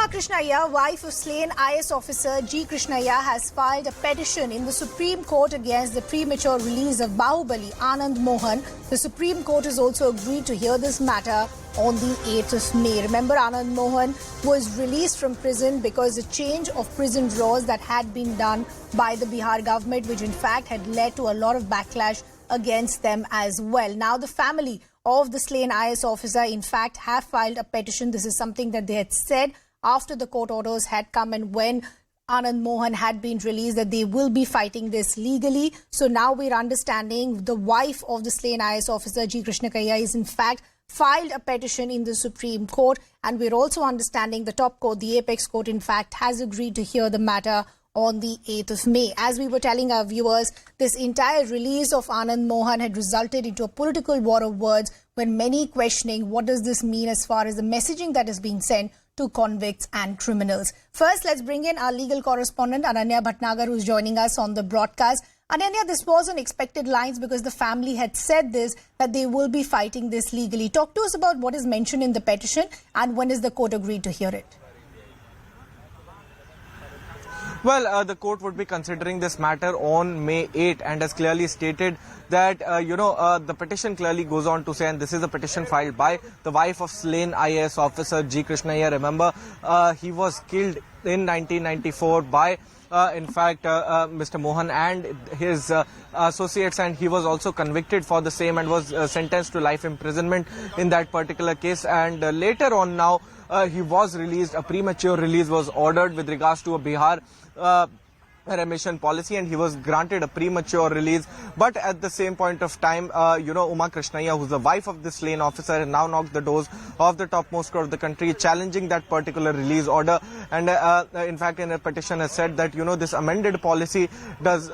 Krishnaiah, wife of slain IAS officer G Krishnaiah, has filed a petition in the Supreme Court against the premature release of Bahubali, Anand Mohan. The Supreme Court has also agreed to hear this matter on the 8th of May. Remember, Anand Mohan was released from prison because a change of prison laws that had been done by the Bihar government, which in fact had led to a lot of backlash against them as well. Now, the family of the slain IAS officer, in fact, have filed a petition. This is something that they had said after the court orders had come and when Anand Mohan had been released, that they will be fighting this legally. So now we're understanding the wife of the slain IAS officer, G Krishnaiah, is in fact filed a petition in the Supreme Court. And we're also understanding the top court, the apex court, in fact, has agreed to hear the matter on the 8th of May. As we were telling our viewers, this entire release of Anand Mohan had resulted into a political war of words, when many questioning what does this mean as far as the messaging that is being sent to convicts and criminals. First, let's bring in our legal correspondent, Ananya Bhatnagar, who's joining us on the broadcast. Ananya, this was unexpected lines because the family had said this, that they will be fighting this legally. Talk to us about what is mentioned in the petition and when is the court agreed to hear it? Well, the court would be considering this matter on May 8 and has clearly stated that, the petition clearly goes on to say, and this is a petition filed by the wife of slain IAS officer G Krishnaiah. Remember, he was killed in 1994 by Mr. Mohan and his associates, and he was also convicted for the same and was sentenced to life imprisonment in that particular case. And later on now, he was released. A premature release was ordered with regards to a Bihar remission policy, and he was granted a premature release. But at the same point of time, Uma Krishnaiah, who's the wife of this slain officer, has now knocked the doors of the topmost court of the country, challenging that particular release order. And in fact, in a petition has said that, this amended policy does,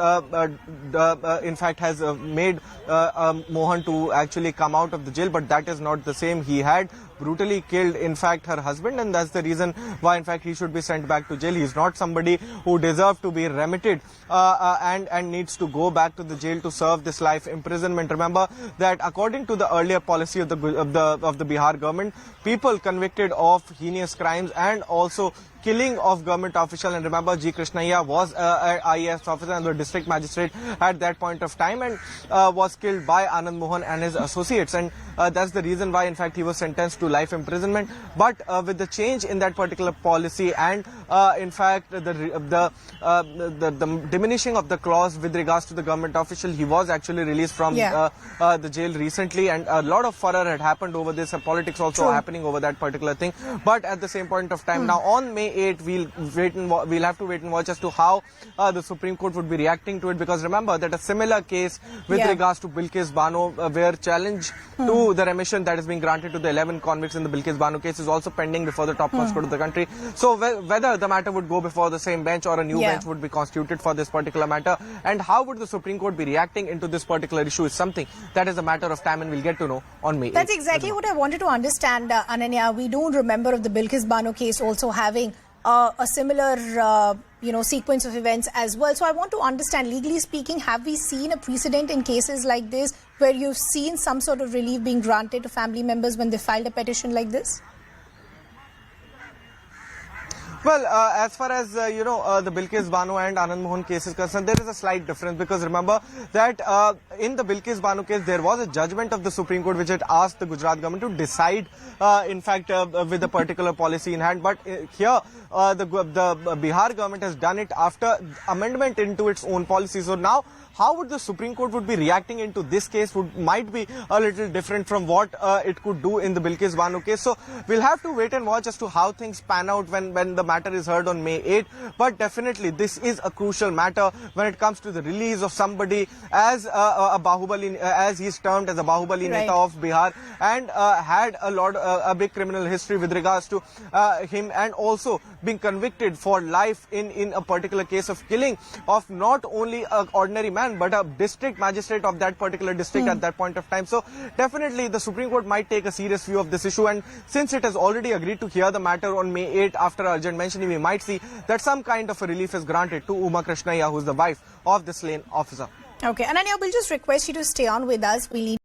in fact, has made Mohan to actually come out of the jail, but that is not the same. He had brutally killed, in fact, her husband, and that's the reason why, in fact, he should be sent back to jail. He is not somebody who deserves to be remitted and needs to go back to the jail to serve this life imprisonment. Remember that according to the earlier policy of the Bihar government, people convicted of heinous crimes and also killing of government official, and remember, G Krishnaiah was an IAS officer and the district magistrate at that point of time, and was killed by Anand Mohan and his associates, and that's the reason why, in fact, he was sentenced to life imprisonment. But with the change in that particular policy and in fact the diminishing of the clause with regards to the government official, he was actually released from the jail recently, and a lot of furor had happened over this, and politics also happening over that particular thing. But at the same point of time, now on May 8, we'll have to wait and watch as to how the Supreme Court would be reacting to it, because remember that a similar case with regards to Bilkis Bano, where challenge to the remission that is being granted to the 11 convicts in the Bilkis Bano case is also pending before the topmost court of the country. So whether the matter would go before the same bench or a new bench would be constituted for this particular matter, and how would the Supreme Court be reacting into this particular issue is something that is a matter of time, and we'll get to know on May 8th. That's exactly what I wanted to understand, Ananya. We don't remember of the Bilkis Bano case also having a similar sequence of events as well. So I want to understand, legally speaking, have we seen a precedent in cases like this where you've seen some sort of relief being granted to family members when they filed a petition like this? Well, as far as, the Bilkis Bano and Anand Mohan case is concerned, there is a slight difference, because remember that in the Bilkis Bano case, there was a judgment of the Supreme Court which had asked the Gujarat government to decide, in fact, with a particular policy in hand. But here, the Bihar government has done it after amendment into its own policy. So now, how would the Supreme Court would be reacting into this case might be a little different from what it could do in the Bilkis Bano case. So we'll have to wait and watch as to how things pan out when the matter is heard on May 8. But definitely this is a crucial matter when it comes to the release of somebody as a Bahubali, as he's termed as a Bahubali Neta of Bihar, and had a big criminal history with regards to him, and also being convicted for life in a particular case of killing of not only an ordinary man but a district magistrate of that particular district at that point of time. So definitely the Supreme Court might take a serious view of this issue, and since it has already agreed to hear the matter on May 8 after urgent mentioning, we might see that some kind of a relief is granted to Uma Krishnaiah, who is the wife of the slain officer. Okay, Ananya, we'll just request you to stay on with us. We need